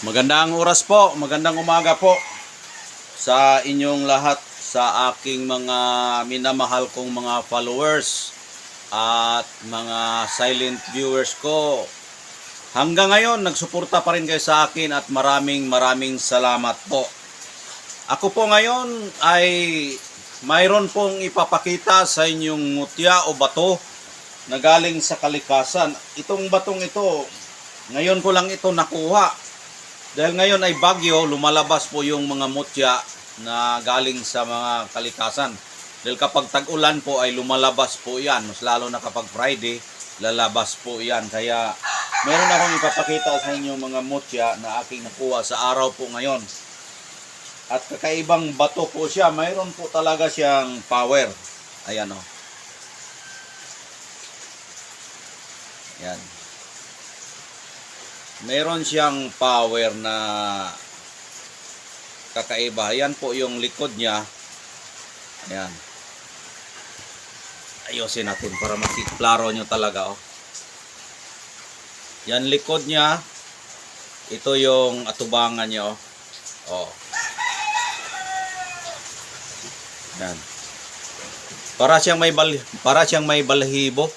Magandang oras po, magandang umaga po sa inyong lahat, sa aking mga minamahal kong mga followers at mga silent viewers ko. Hanggang ngayon, nagsuporta pa rin kayo sa akin at maraming salamat po. Ako po ngayon ay mayroon pong ipapakita sa inyong mutya o bato na galing sa kalikasan. Itong batong ito, ngayon ko lang ito nakuha. Dahil ngayon ay bagyo, lumalabas po yung mga mutya na galing sa mga kalikasan. Dahil kapag tag-ulan po ay lumalabas po yan. Mas lalo na kapag Friday, lalabas po yan. Kaya meron akong ipapakita sa inyo mga mutya na aking nakuha sa araw po ngayon. At kakaibang bato po siya. Mayroon po talaga siyang power. Ayan o. Ayan. Meron siyang power na kakaiba. Ayan po yung likod niya. Ayan. Ayusin natin para makiklaro nyo talaga. Oh. Yan likod niya. Ito yung atubangan niya. Oh. Yan. Para siyang may balahibo.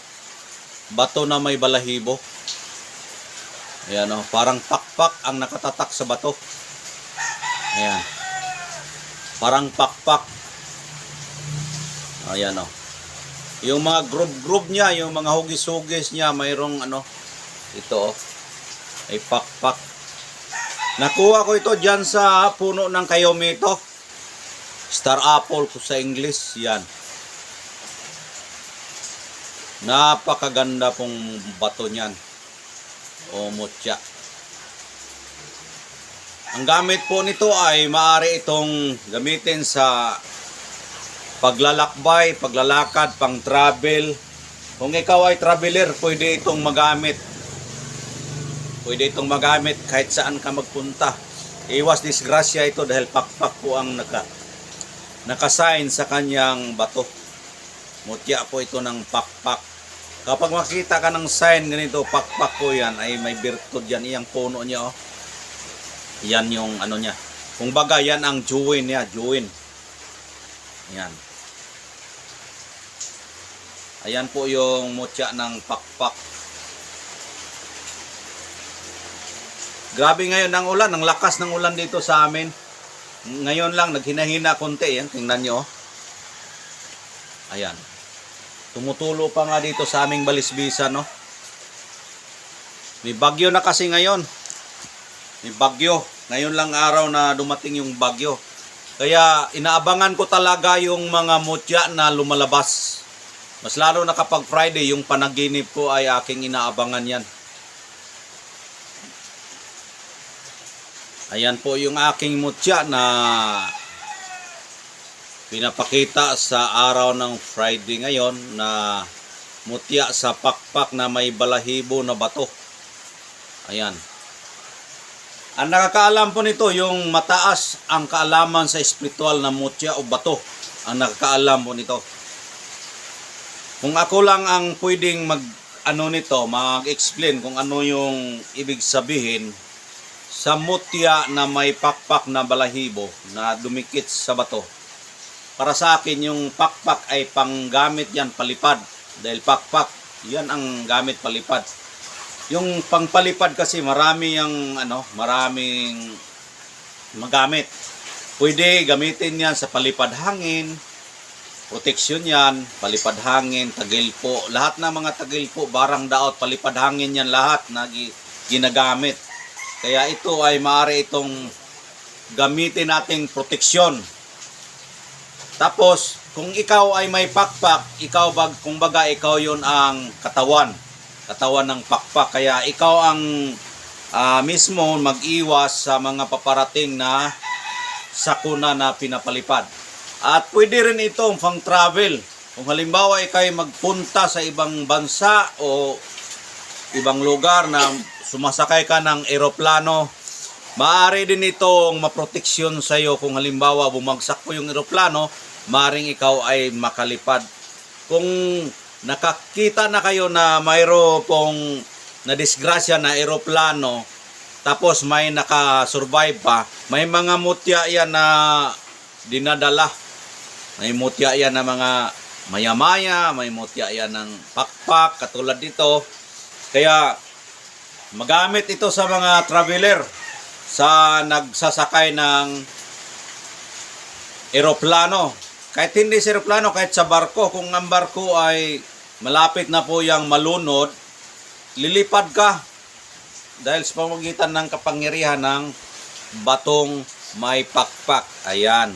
Bato na may balahibo. Ayan o, parang pakpak ang nakatatak sa bato. Ayan. Parang pakpak. Ayan o. Yung mga group niya, yung mga hugis-hugis niya, mayroong ito o, ay pakpak. Nakuha ko ito dyan sa puno ng kayomito. Star apple ko sa English, yan. Napakaganda pong bato niyan. O mutya. Ang gamit po nito ay maaari itong gamitin sa paglalakbay, paglalakad, pang travel. Kung ikaw ay traveler, pwede itong magamit. Pwede itong magamit kahit saan ka magpunta. Iwas disgrasya ito dahil pakpak po ang nakasign sa kanyang bato. Mutya po ito ng pakpak. Kapag makita ka ng sign ganito, pakpak po yan, ay may birtud yan. Iyang puno niya, oh. Yan yung niya. Kung baga, yan ang juwin niya, juwin. Yan. Ayan po yung mutya ng pakpak. Grabe ngayon ang ulan, ang lakas ng ulan dito sa amin. Ngayon lang, naghinahina konti. Yan, tingnan nyo, oh. Ayan. Tumutulo pa nga dito sa aming Balisbisan, no? May bagyo na kasi ngayon. May bagyo. Ngayon lang araw na dumating yung bagyo. Kaya inaabangan ko talaga yung mga mutya na lumalabas. Mas lalo na kapag Friday, yung panaginip ko ay aking inaabangan yan. Ayan po yung aking mutya na pinapakita sa araw ng Friday ngayon na mutya sa pakpak na may balahibo na bato. Ayan. Ang nakakaalam po nito, yung mataas ang kaalaman sa espiritual na mutya o bato. Ang nakakaalam po nito. Kung ako lang ang pwedeng mag-explain kung ano yung ibig sabihin sa mutya na may pakpak na balahibo na dumikit sa bato. Para sa akin, yung pakpak ay panggamit yan, palipad. Dahil pakpak, yan ang gamit palipad. Yung pangpalipad kasi maraming magamit. Pwede gamitin yan sa palipad hangin, proteksyon yan, palipad hangin, tagilpo. Lahat ng mga tagilpo, barang daot, palipad hangin yan lahat na ginagamit. Kaya ito ay maaari itong gamitin nating proteksyon. Tapos, kung ikaw ay may pakpak, ikaw yun ang katawan ng pakpak. Kaya ikaw ang mismo mag-iwas sa mga paparating na sakuna na pinapalipad. At pwede rin itong pang travel. Kung halimbawa ikaw ay magpunta sa ibang bansa o ibang lugar na sumasakay ka ng eroplano, maaari din itong maproteksyon sa iyo. Kung halimbawa bumagsak po yung eroplano, maaring ikaw ay makalipad. Kung nakakita na kayo na mayro pong na disgrasya na eroplano, tapos may naka-survive pa. May mga mutya yan na dinadala. May mutya yan na mga maya-maya, may mutya yan ng pakpak, katulad dito. Kaya magamit ito sa mga traveler, sa nagsasakay ng eroplano. Kahit hindi sa eroplano, kahit sa barko, kung ang barko ay malapit na po yung malunod, lilipad ka dahil sa pamamagitan ng kapangyarihan ng batong may pakpak. Ayan.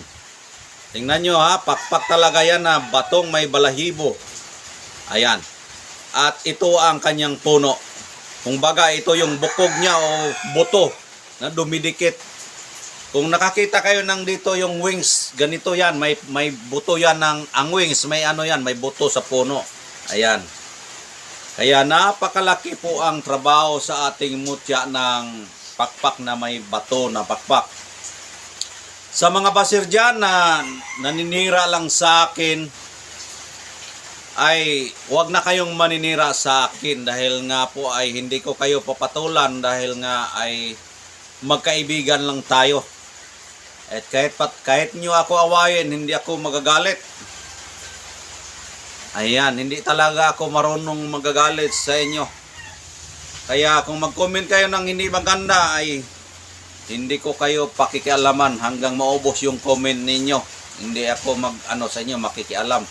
Tingnan nyo ha, pakpak talaga yan na batong may balahibo. Ayan. At ito ang kanyang puno. Kung baga, ito yung bukog niya o buto na dumidikit. Kung nakakita kayo ng dito yung wings, ganito yan, may buto yan ang wings, may ano yan, may buto sa puno. Ayan. Kaya napakalaki po ang trabaho sa ating mutya ng pakpak na may bato na pakpak. Sa mga basir dyan na naninira lang sa akin, ay huwag na kayong maninira sa akin dahil nga po ay hindi ko kayo papatulan dahil nga ay magkaibigan lang tayo. At kahit nyo ako awayin, hindi ako magagalit. Ayan, hindi talaga ako marunong magagalit sa inyo. Kaya kung mag-comment kayo ng hindi maganda ay hindi ko kayo pakikialaman hanggang maubos yung comment ninyo. Hindi ako sa inyo makikialam.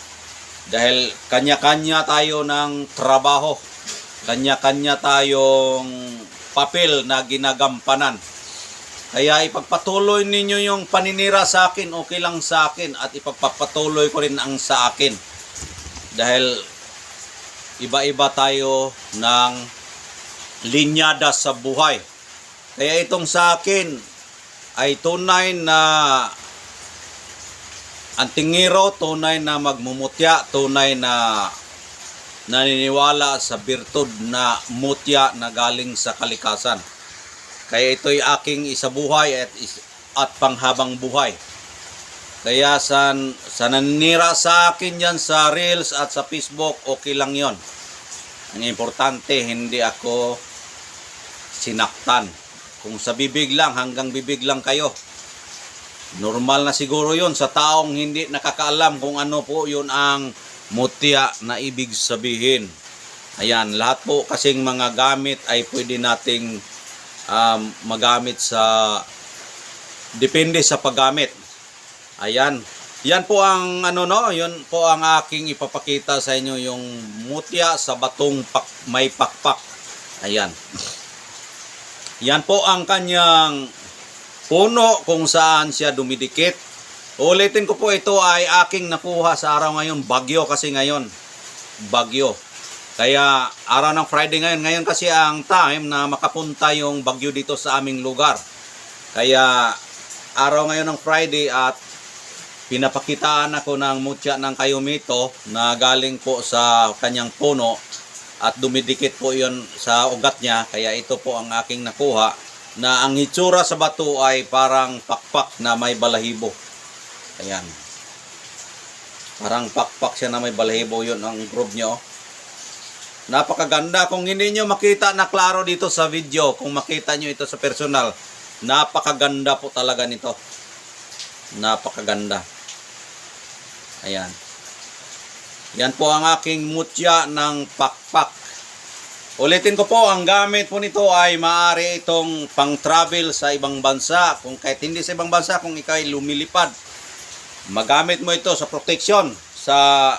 Dahil kanya-kanya tayo ng trabaho. Kanya-kanya tayong papel na ginagampanan. Kaya ipagpatuloy ninyo yung paninira sa akin, okay lang sa akin. At ipagpapatuloy ko rin ang sa akin. Dahil iba-iba tayo ng linyada sa buhay. Kaya itong sa akin ay tunay na antingero, tunay na magmumutya, tunay na naniniwala sa birtud na mutya na galing sa kalikasan. Kaya ito'y aking isabuhay at panghabang buhay. Kaya sa naninira sa akin yan sa Reels at sa Facebook, okay lang yon. Ang importante, hindi ako sinaktan. Kung sa bibig lang, hanggang bibig lang kayo. Normal na siguro yun sa taong hindi nakakaalam kung ano po yun ang mutya na ibig sabihin. Ayan, lahat po kasing mga gamit ay pwede nating magamit depende sa paggamit. Ayan. Yan po ang yun po ang aking ipapakita sa inyo, yung mutya sa batong may pakpak. Ayan. Yan po ang kanyang puno kung saan siya dumidikit. Ulitin ko po, ito ay aking nakuha sa araw ngayon, bagyo kasi ngayon. Bagyo. Kaya araw ng Friday ngayon kasi ang time na makapunta yung bagyo dito sa aming lugar. Kaya araw ngayon ng Friday at pinapakitaan ako ng mutya ng kayumito na galing po sa kanyang puno at dumidikit po yon sa ugat niya. Kaya ito po ang aking nakuha na ang hitsura sa bato ay parang pakpak na may balahibo. Ayan. Parang pakpak siya na may balahibo, yun ang group niya. Napakaganda. Kung hindi nyo makita na klaro dito sa video, kung makita nyo ito sa personal, napakaganda po talaga nito. Napakaganda. Ayan. Yan po ang aking mutya ng pakpak. Ulitin ko po, ang gamit po nito ay maaari itong pang-travel sa ibang bansa. Kung kahit hindi sa ibang bansa, kung ikaw ay lumilipad, magamit mo ito sa protection, sa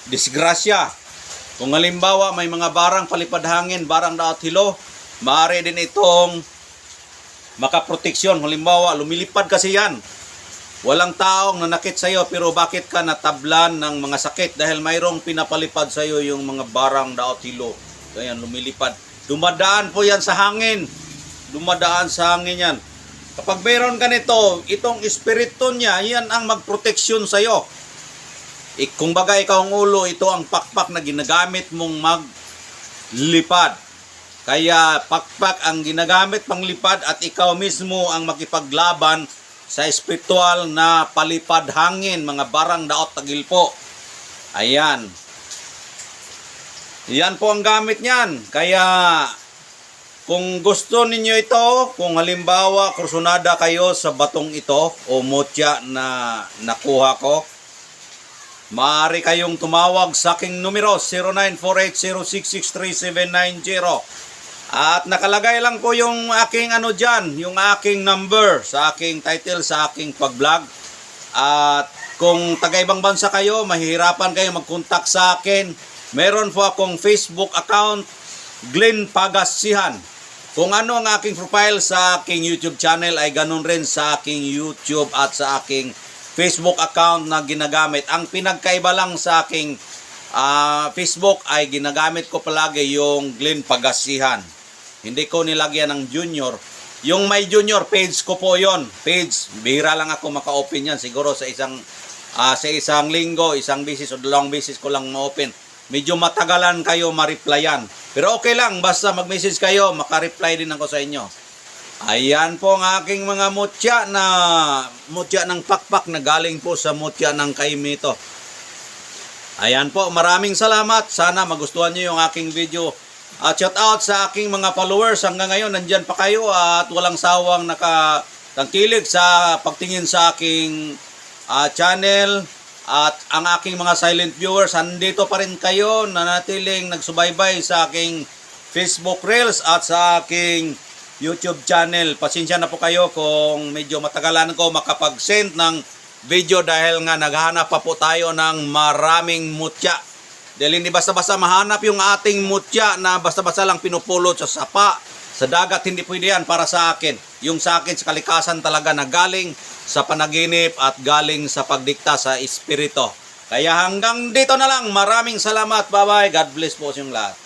disgrasya. Kung halimbawa may mga barang palipad hangin, barang daot hilo, maaari din itong makaproteksyon. Halimbawa, lumilipad kasi yan. Walang taong nanakit sa iyo, pero bakit ka natablan ng mga sakit? Dahil mayroong pinapalipad sa iyo yung mga barang daot hilo. Ayan, lumilipad. Dumadaan po yan sa hangin. Dumadaan sa hangin yan. Kapag mayroon ka nito, itong espiritu niya, yan ang magproteksyon sa iyo. Kung baga ikaw ang ulo, ito ang pakpak na ginagamit mong maglipad. Kaya pakpak ang ginagamit panglipad at ikaw mismo ang makipaglaban sa espiritual na palipad hangin, mga barang daot tagilpo. Ayan. Yan po ang gamit niyan. Kaya Kung gusto ninyo ito, kung halimbawa kursunada kayo sa batong ito o mutya na nakuha ko, maaari kayong tumawag sa aking numero 0948-0663790. At nakalagay lang po yung aking dyan, yung aking number sa aking title, sa aking pag-vlog. At kung taga-ibang bansa kayo, mahihirapan kayo mag-contact sa akin. Meron po akong Facebook account, Glenn Pagasihan. Kung ano ang aking profile sa aking YouTube channel ay ganun rin sa aking YouTube at sa aking Facebook account na ginagamit. Ang pinagkaiba lang sa aking Facebook ay ginagamit ko palagi yung Glenn Pagasihan. Hindi ko nilagyan ng junior. Yung may junior page ko po yon. Page, bihira lang ako maka-open yan. Siguro sa isang linggo, isang bisis o dalawang bisis ko lang ma-open. Medyo matagalan kayo ma-replyan. Pero okay lang, basta mag-message kayo, maka-reply din ako sa inyo. Ayan po ang aking mga mutya ng pakpak na galing po sa mutya ng Kaimito. Ayan po, maraming salamat. Sana magustuhan nyo yung aking video. At shout out sa aking mga followers. Hanggang ngayon, nandyan pa kayo at walang sawang nakatangkilig sa pagtingin sa aking channel. At ang aking mga silent viewers, andito pa rin kayo, nanatiling nagsubaybay sa aking Facebook Reels at sa aking YouTube channel. Pasensya na po kayo kung medyo matagalan ko makapag-send ng video dahil nga naghahanap pa po tayo ng maraming mutya. Dahil hindi basta-basta mahanap yung ating mutya na basta-basta lang pinupulot sa sapa, sa dagat, hindi pwede yan para sa akin. Yung sa akin sa kalikasan talaga na galing sa panaginip at galing sa pagdikta sa espiritu. Kaya hanggang dito na lang. Maraming salamat. Bye-bye. God bless po sa inyong lahat.